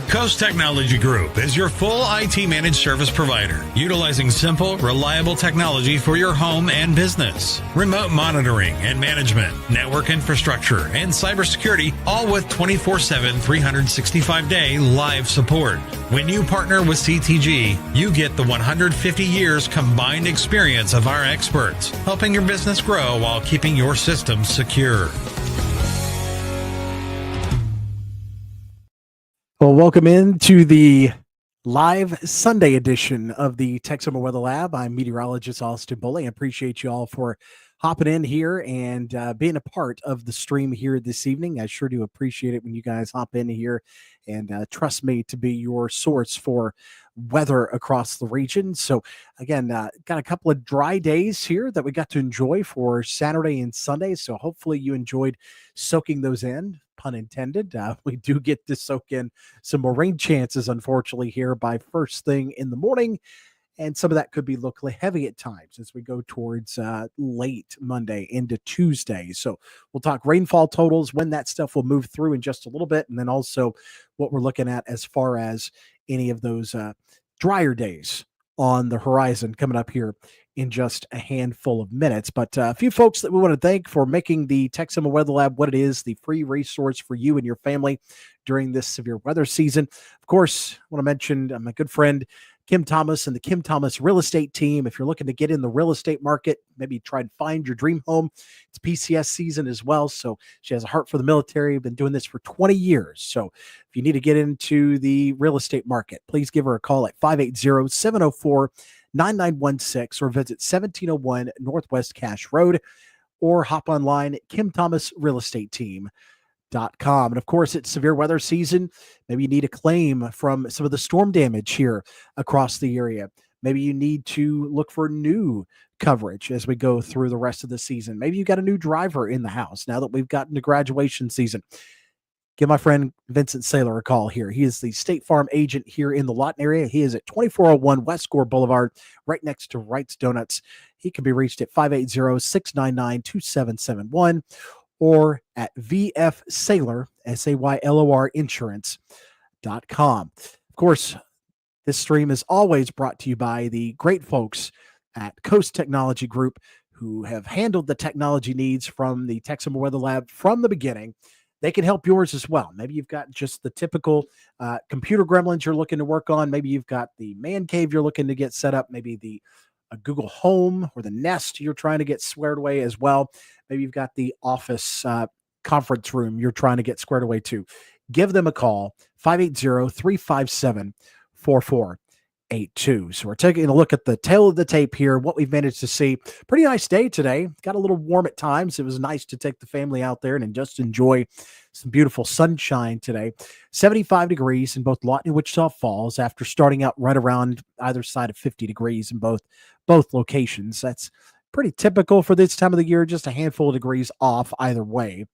Coast Technology Group is your full IT managed service provider, utilizing simple, reliable technology for your home and business. Remote monitoring and management, network infrastructure, and cybersecurity, all with 24/7, 365-day live support. When you partner with CTG, you get the 150 years combined experience of our experts, helping your business grow while keeping your systems secure. Well, welcome into the live Sunday edition of the Texoma Weather Lab. I'm meteorologist Austin Bowling. I appreciate you all for hopping in here and being a part of the stream here this evening. I sure do appreciate it when you guys hop in here and trust me to be your source for weather across the region. So again, got a couple of dry days here that we got to enjoy for Saturday and Sunday. So hopefully you enjoyed soaking those in, pun intended. We do get to soak in some more rain chances, unfortunately, here by first thing in the morning. And some of that could be locally heavy at times as we go towards late Monday into Tuesday. So we'll talk rainfall totals, when that stuff will move through in just a little bit, and then also what we're looking at as far as any of those drier days on the horizon coming up here in just a handful of minutes. But a few folks that we want to thank for making the Texoma Weather Lab what it is, the free resource for you and your family during this severe weather season. Of course, I want to mention my good friend Kim Thomas and the Kim Thomas Real Estate Team. If you're looking to get in the real estate market, maybe try and find your dream home. It's PCS season as well. So she has a heart for the military, been doing this for 20 years. So if you need to get into the real estate market, please give her a call at 580-704-9916 or visit 1701 Northwest Cache Road or hop online at kimthomasrealestateteam.com. And of course, it's severe weather season. Maybe you need a claim from some of the storm damage here across the area. Maybe you need to look for new coverage as we go through the rest of the season. Maybe you got a new driver in the house now that we've gotten to graduation season. Give my friend Vincent Saylor a call here. He is the State Farm agent here in the Lawton area. He is at 2401 West Gore Boulevard, right next to Wright's Donuts. He can be reached at 580-699-2771 or at VF Saylor, SAYLOR Insurance.com. Of course, this stream is always brought to you by the great folks at Coast Technology Group, who have handled the technology needs from the Texoma Weather Lab from the beginning. They can help yours as well. Maybe you've got just the typical computer gremlins you're looking to work on. Maybe you've got the man cave you're looking to get set up. Maybe a Google Home or the Nest you're trying to get squared away as well. Maybe you've got the office conference room you're trying to get squared away too. Give them a call, 580-357-4482. So we're taking a look at the tail of the tape here, what we've managed to see. Pretty nice day today. Got a little warm at times. It was nice to take the family out there and just enjoy some beautiful sunshine today. 75 degrees in both Lawton and Wichita Falls after starting out right around either side of 50 degrees in both locations. That's pretty typical for this time of the year, just a handful of degrees off either way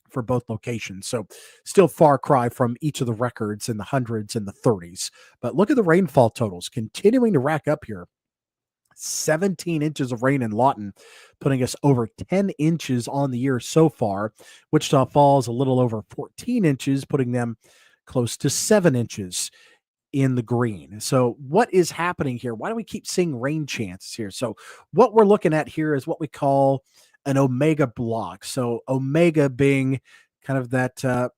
for both locations. So still far cry from each of the records in the hundreds and the 30s. But look at the rainfall totals continuing to rack up here. 17 inches of rain in Lawton, putting us over 10 inches on the year so far. Wichita Falls, a little over 14 inches, putting them close to 7 inches in the green. So what is happening here? Why do we keep seeing rain chances here? So what we're looking at here is what we call an omega block. So omega being kind of that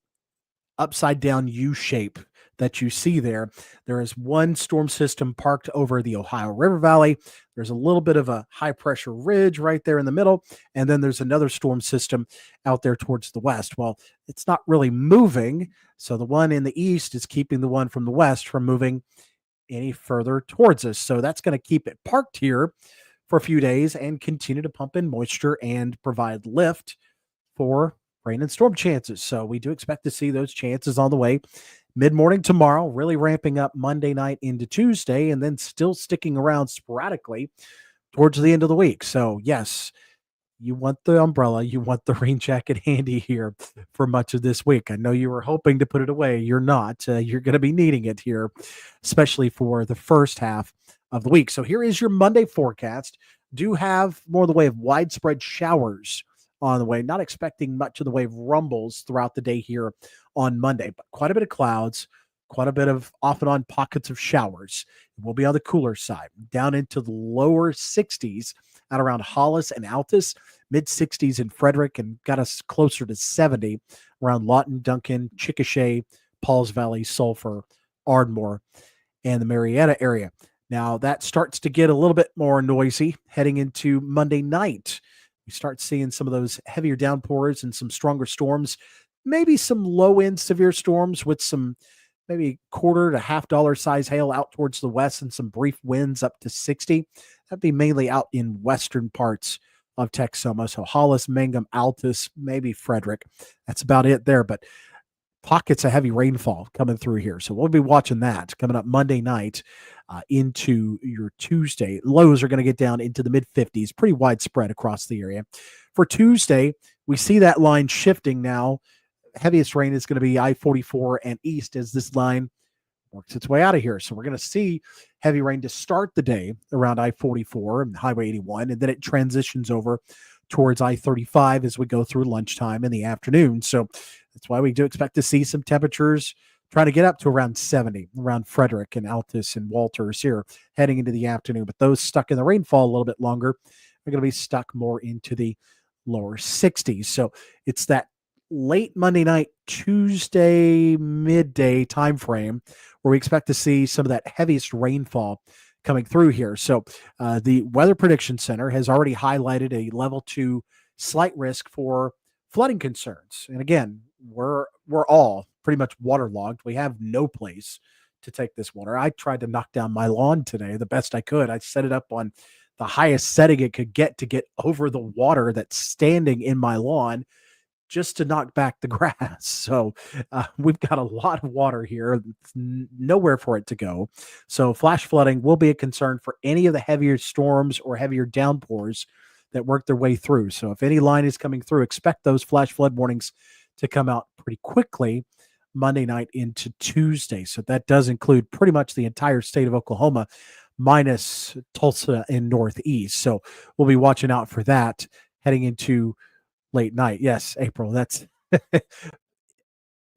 upside down U shape that you see there. There is one storm system parked over the Ohio River Valley. There's a little bit of a high pressure ridge right there in the middle. And then there's another storm system out there towards the west. Well, it's not really moving. So the one in the east is keeping the one from the west from moving any further towards us. So that's going to keep it parked here for a few days and continue to pump in moisture and provide lift for rain and storm chances. So we do expect to see those chances on the way mid-morning tomorrow, really ramping up Monday night into Tuesday, and then still sticking around sporadically towards the end of the week. So yes, you want the umbrella, you want the rain jacket handy here for much of this week. I know you were hoping to put it away. You're not. You're going to be needing it here, especially for the first half of the week. So here is your Monday forecast. Do have more in the way of widespread showers on the way. Not expecting much in the way of rumbles throughout the day here on Monday, but quite a bit of clouds, quite a bit of off and on pockets of showers. We'll be on the cooler side, down into the lower 60s at around Hollis and Altus, mid 60s in Frederick, and got us closer to 70 around Lawton, Duncan, Chickasha, Pauls Valley, Sulphur, Ardmore, and the Marietta area. Now that starts to get a little bit more noisy heading into Monday night. We start seeing some of those heavier downpours and some stronger storms, maybe some low end severe storms with some maybe quarter to $half size hail out towards the west and some brief winds up to 60. That'd be mainly out in western parts of Texoma. So Hollis, Mangum, Altus, maybe Frederick. That's about it there. But pockets of heavy rainfall coming through here. So we'll be watching that coming up Monday night into your Tuesday. Lows are going to get down into the mid 50s, pretty widespread across the area. For Tuesday, we see that line shifting now. Heaviest rain is going to be I-44 and east as this line works its way out of here. So we're going to see heavy rain to start the day around I-44 and Highway 81, and then it transitions over towards I-35 as we go through lunchtime in the afternoon. So that's why we do expect to see some temperatures trying to get up to around 70 around Frederick and Altus and Walters here heading into the afternoon. But those stuck in the rainfall a little bit longer are going to be stuck more into the lower 60s. So it's that late Monday night, Tuesday midday time frame where we expect to see some of that heaviest rainfall coming through here. So the Weather Prediction Center has already highlighted a level 2 slight risk for flooding concerns. And again, we're all pretty much waterlogged. We have no place to take this water. I tried to knock down my lawn today the best I could. I set it up on the highest setting it could get to get over the water that's standing in my lawn just to knock back the grass. So we've got a lot of water here. Nowhere for it to go. So flash flooding will be a concern for any of the heavier storms or heavier downpours that work their way through. So if any line is coming through, expect those flash flood warnings to come out pretty quickly Monday night into Tuesday. So that does include pretty much the entire state of Oklahoma minus Tulsa and Northeast. So we'll be watching out for that heading into late night. Yes, April, that's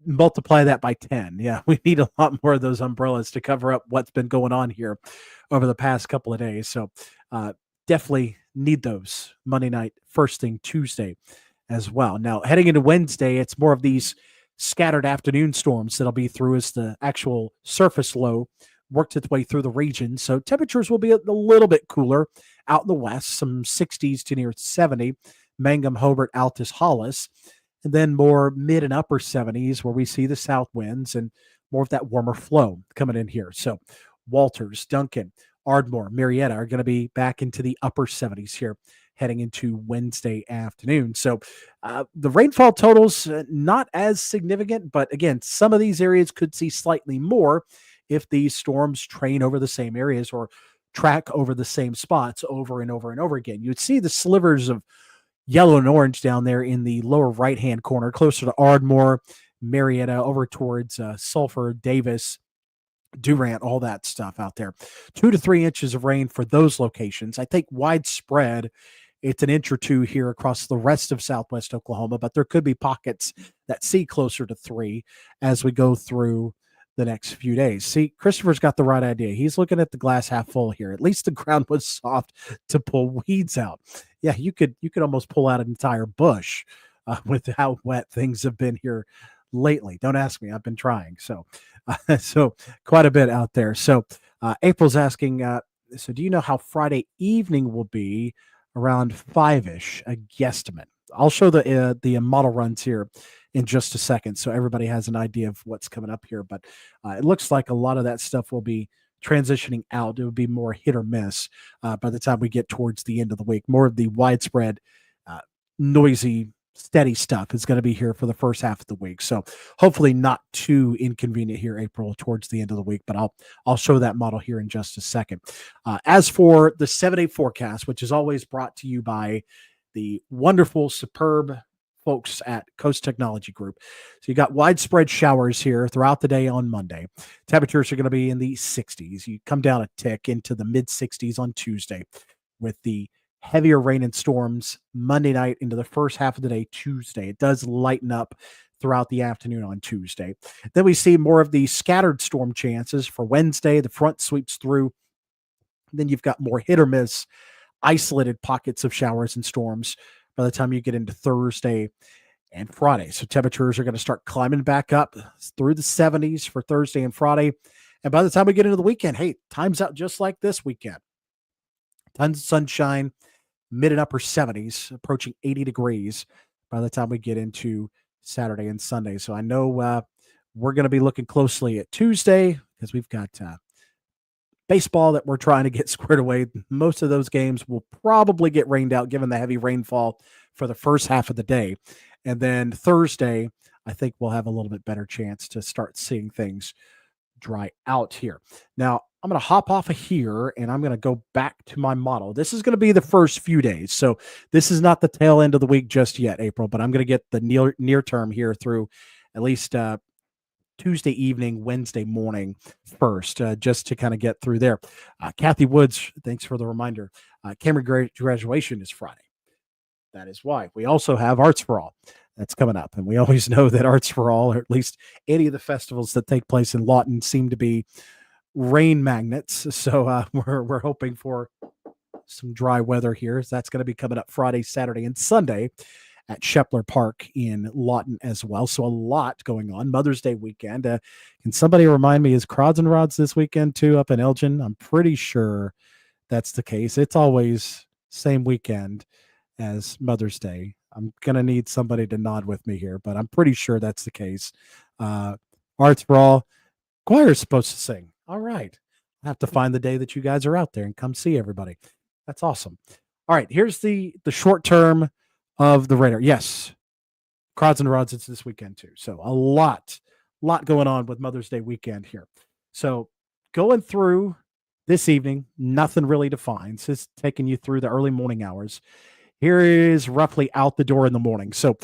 multiply that by 10. Yeah, we need a lot more of those umbrellas to cover up what's been going on here over the past couple of days. So definitely need those Monday night, first thing Tuesday as well. Now, heading into Wednesday, it's more of these scattered afternoon storms that'll be through as the actual surface low worked its way through the region. So temperatures will be a little bit cooler out in the west, some 60s to near 70. Mangum, Hobart, Altus, Hollis, and then more mid and upper 70s where we see the south winds and more of that warmer flow coming in here. So Walters, Duncan, Ardmore, Marietta are going to be back into the upper 70s here heading into Wednesday afternoon. So the rainfall totals not as significant, but again, some of these areas could see slightly more if these storms train over the same areas or track over the same spots over and over and over again. You'd see the slivers of yellow and orange down there in the lower right-hand corner, closer to Ardmore, Marietta, over towards Sulphur, Davis, Durant, all that stuff out there. 2 to 3 inches of rain for those locations. I think widespread, it's an inch or two here across the rest of southwest Oklahoma, but there could be pockets that see closer to 3 as we go through the next few days. See, Christopher's got the right idea. He's looking at the glass half full here. At least the ground was soft to pull weeds out. Yeah, you could almost pull out an entire bush with how wet things have been here lately. Don't ask me. I've been trying. So quite a bit out there. So April's asking, so do you know how Friday evening will be around 5-ish, a guesstimate? I'll show the model runs here in just a second so everybody has an idea of what's coming up here. But it looks like a lot of that stuff will be transitioning out. It would be more hit or miss by the time we get towards the end of the week. More of the widespread, noisy, steady stuff is going to be here for the first half of the week. So hopefully not too inconvenient here, April, towards the end of the week. But I'll show that model here in just a second. As for the 7-day forecast, which is always brought to you by the wonderful, superb folks at Coast Technology Group. So you got widespread showers here throughout the day on Monday. Temperatures are going to be in the 60s. You come down a tick into the mid 60s on Tuesday with the heavier rain and storms Monday night into the first half of the day, Tuesday. It does lighten up throughout the afternoon on Tuesday. Then we see more of the scattered storm chances for Wednesday. The front sweeps through. Then you've got more hit or miss, isolated pockets of showers and storms by the time you get into Thursday and Friday. So temperatures are going to start climbing back up through the 70s for Thursday and Friday. And by the time we get into the weekend, hey, time's out just like this weekend. Tons of sunshine, mid and upper 70s, approaching 80 degrees by the time we get into Saturday and Sunday. So I know we're going to be looking closely at Tuesday because we've got baseball that we're trying to get squared away. Most of those games will probably get rained out given the heavy rainfall for the first half of the day. And then Thursday, I think we'll have a little bit better chance to start seeing things dry out here. Now, I'm going to hop off of here and I'm going to go back to my model. This is going to be the first few days. So this is not the tail end of the week just yet, April, but I'm going to get the near term here through at least Tuesday evening, Wednesday morning first, just to kind of get through there. Kathy Woods, thanks for the reminder. Camry graduation is Friday. That is why. We also have Arts for All that's coming up. And we always know that Arts for All, or at least any of the festivals that take place in Lawton, seem to be rain magnets. So we're hoping for some dry weather here. So that's going to be coming up Friday, Saturday, and Sunday at Shepler Park in Lawton as well. So a lot going on. Mother's Day weekend. Can somebody remind me, is Crods and Rods this weekend too up in Elgin? I'm pretty sure that's the case. It's always same weekend as Mother's Day. I'm going to need somebody to nod with me here, but I'm pretty sure that's the case. Arts for All. Choir's supposed to sing. All right. I have to find the day that you guys are out there and come see everybody. That's awesome. All right. Here's the short term of the radar. Yes. Crods and Rods, it's this weekend too. So a lot going on with Mother's Day weekend here. So going through this evening, nothing really defines. It's taking you through the early morning hours. Here is roughly out the door in the morning. So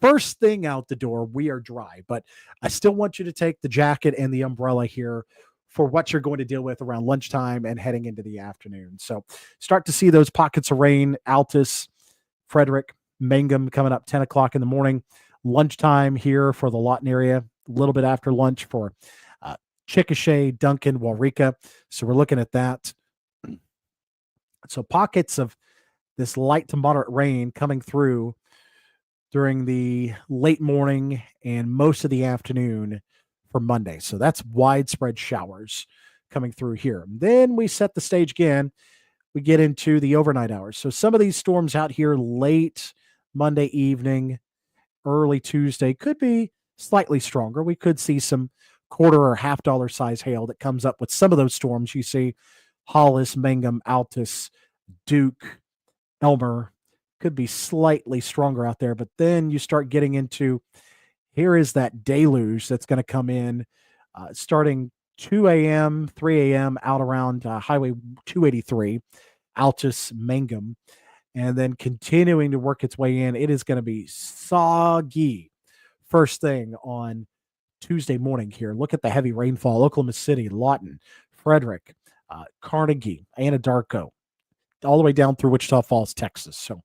first thing out the door, we are dry, but I still want you to take the jacket and the umbrella here for what you're going to deal with around lunchtime and heading into the afternoon. So start to see those pockets of rain, Altus, Frederick, Mangum coming up 10 o'clock in the morning. Lunchtime here for the Lawton area, a little bit after lunch for Chickasha, Duncan, Waurika. So we're looking at that. So pockets of this light to moderate rain coming through during the late morning and most of the afternoon for Monday. So that's widespread showers coming through here. Then we set the stage again. We get into the overnight hours. So some of these storms out here late Monday evening, early Tuesday could be slightly stronger. We could see some quarter or $half size hail that comes up with some of those storms. You see Hollis, Mangum, Altus, Duke, Elmer could be slightly stronger out there, but then you start getting into, here is that deluge that's going to come in starting 2 a.m., 3 a.m. out around Highway 283, Altus, Mangum, and then continuing to work its way in. It is going to be soggy first thing on Tuesday morning here. Look at the heavy rainfall. Oklahoma City, Lawton, Frederick, Carnegie, Anadarko, all the way down through Wichita Falls, Texas. So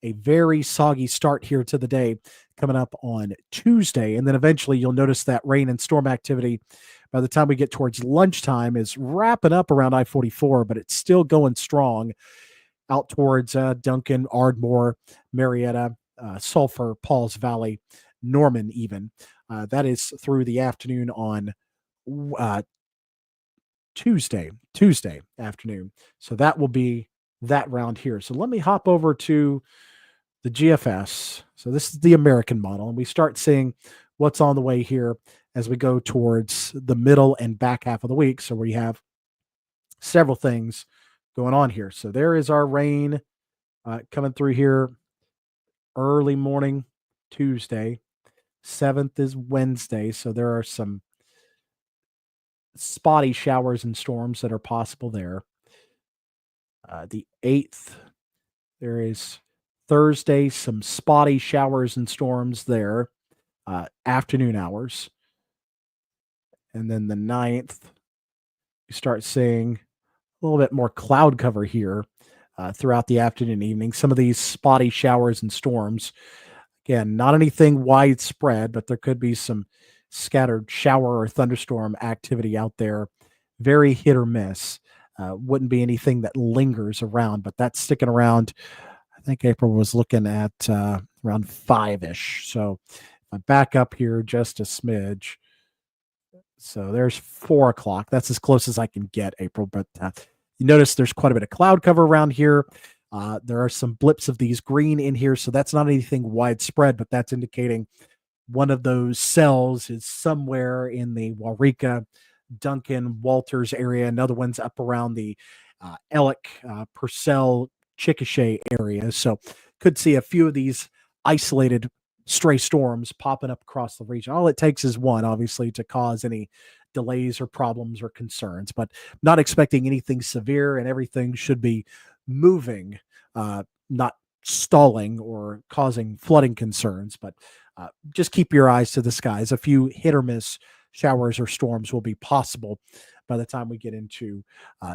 a very soggy start here to the day coming up on Tuesday. And then eventually you'll notice that rain and storm activity by the time we get towards lunchtime is wrapping up around I-44, but it's still going strong out towards Duncan, Ardmore, Marietta, Sulphur, Pauls Valley, Norman even. That is through the afternoon on Tuesday afternoon. So that will be that round here. So let me hop over to the GFS. So this is the American model, and we start seeing what's on the way here as we go towards the middle and back half of the week. So we have several things going on here. So there is our rain coming through here early morning Tuesday. 7th is Wednesday. So there are some spotty showers and storms that are possible there. The 8th, there is Thursday, some spotty showers and storms there, afternoon hours. And then the 9th, you start seeing a little bit more cloud cover here throughout the afternoon and evening. Some of these spotty showers and storms Again, not anything widespread, but there could be some scattered shower or thunderstorm activity out there. Very hit or miss. Wouldn't be anything that lingers around, but that's sticking around. I think April was looking at around 5-ish. So if I back up here just a smidge, so there's 4 o'clock. That's as close as I can get, April. But you notice there's quite a bit of cloud cover around here. There are some blips of these green in here. So that's not anything widespread, but that's indicating one of those cells is somewhere in the Waurika, Duncan, Walters area. Another one's up around the Ellick, Purcell, Chickasha area. So could see a few of these isolated stray storms popping up across the region. All it takes is one, obviously, to cause any delays or problems or concerns, but not expecting anything severe, and everything should be moving, not stalling or causing flooding concerns. But just keep your eyes to the skies. A few hit or miss showers or storms will be possible by the time we get into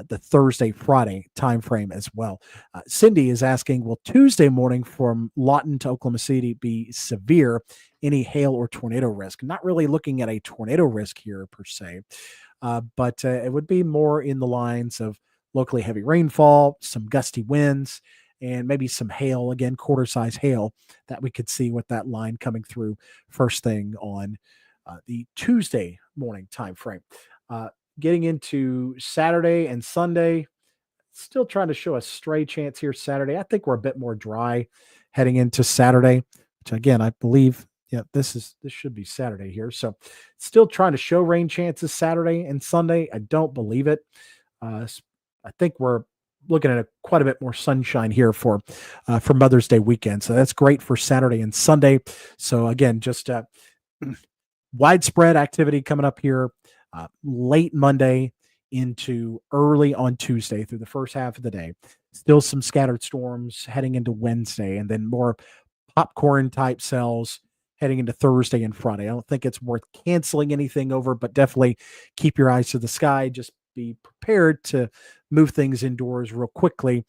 the Thursday, Friday timeframe as well. Cindy is asking, will Tuesday morning from Lawton to Oklahoma City be severe? Any hail or tornado risk? Not really looking at a tornado risk here per se, but it would be more in the lines of locally heavy rainfall, some gusty winds, and maybe some hail, again, quarter size hail that we could see with that line coming through first thing on the Tuesday morning time frame. Getting into Saturday and Sunday, still trying to show a stray chance here Saturday. I think we're a bit more dry heading into Saturday, which again, I believe, yeah, this should be Saturday here. So still trying to show rain chances Saturday and Sunday. I don't believe it. I think we're looking at quite a bit more sunshine here for Mother's Day weekend. So that's great for Saturday and Sunday. So again, just widespread activity coming up here late Monday into early on Tuesday through the first half of the day. Still some scattered storms heading into Wednesday, and then more popcorn type cells heading into Thursday and Friday. I don't think it's worth canceling anything over, but definitely keep your eyes to the sky. Just be prepared to move things indoors real quickly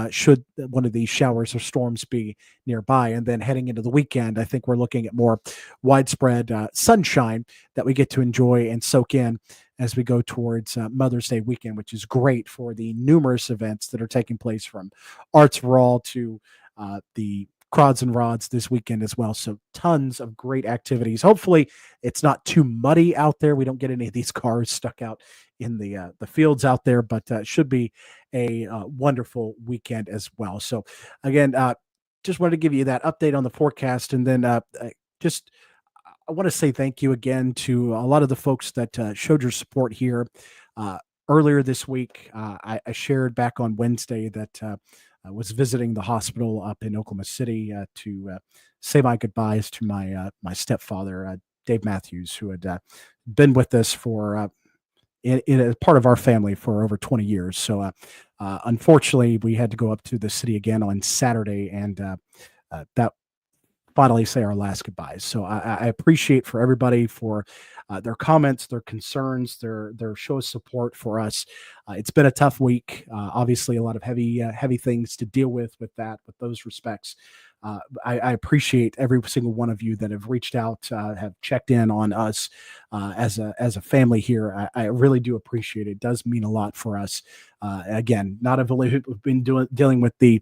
should one of these showers or storms be nearby. And then heading into the weekend, I think we're looking at more widespread sunshine that we get to enjoy and soak in as we go towards Mother's Day weekend, which is great for the numerous events that are taking place, from Arts for All to the Crods and Rods this weekend as well. So tons of great activities. Hopefully it's not too muddy out there. We don't get any of these cars stuck out in the fields out there, but should be a wonderful weekend as well. So again, just wanted to give you that update on the forecast. And then just I want to say thank you again to a lot of the folks that showed your support here. Earlier this week, I shared back on Wednesday that I was visiting the hospital up in Oklahoma City to say my goodbyes to my stepfather, Dave Matthews, who had been with us for in a part of our family for over 20 years. So unfortunately, we had to go up to the city again on Saturday, and that finally say our last goodbyes. So I appreciate for everybody for their comments, their concerns, their show of support for us. It's been a tough week. Obviously, a lot of heavy things to deal with those respects. I appreciate every single one of you that have reached out, have checked in on us as a family here. I really do appreciate it. It does mean a lot for us. Again, not only have we been dealing with the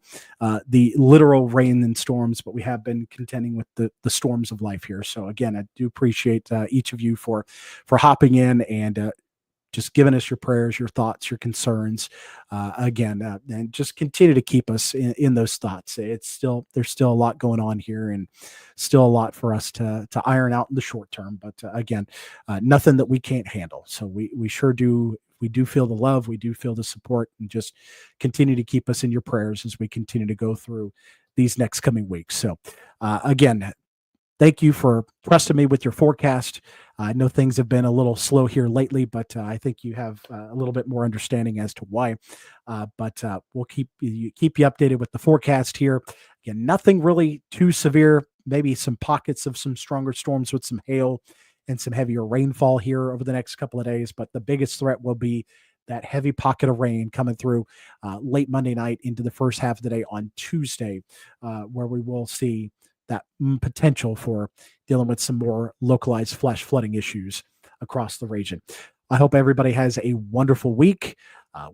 literal rain and storms, but we have been contending with the storms of life here. So again, I do appreciate each of you for hopping in and just giving us your prayers, your thoughts, your concerns. And just continue to keep us in those thoughts. There's still a lot going on here, and still a lot for us to iron out in the short term. But nothing that we can't handle. So we sure do. We do feel the love. We do feel the support, and just continue to keep us in your prayers as we continue to go through these next coming weeks. So again, thank you for trusting me with your forecast. I know things have been a little slow here lately, but I think you have a little bit more understanding as to why. But we'll keep you updated with the forecast here. Again, nothing really too severe. Maybe some pockets of some stronger storms with some hail and some heavier rainfall here over the next couple of days. But the biggest threat will be that heavy pocket of rain coming through late Monday night into the first half of the day on Tuesday, where we will see that potential for dealing with some more localized flash flooding issues across the region. I hope everybody has a wonderful week.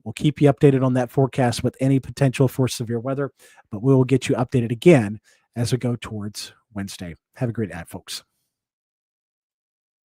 We'll keep you updated on that forecast with any potential for severe weather, but we will get you updated again as we go towards Wednesday. Have a great night, folks.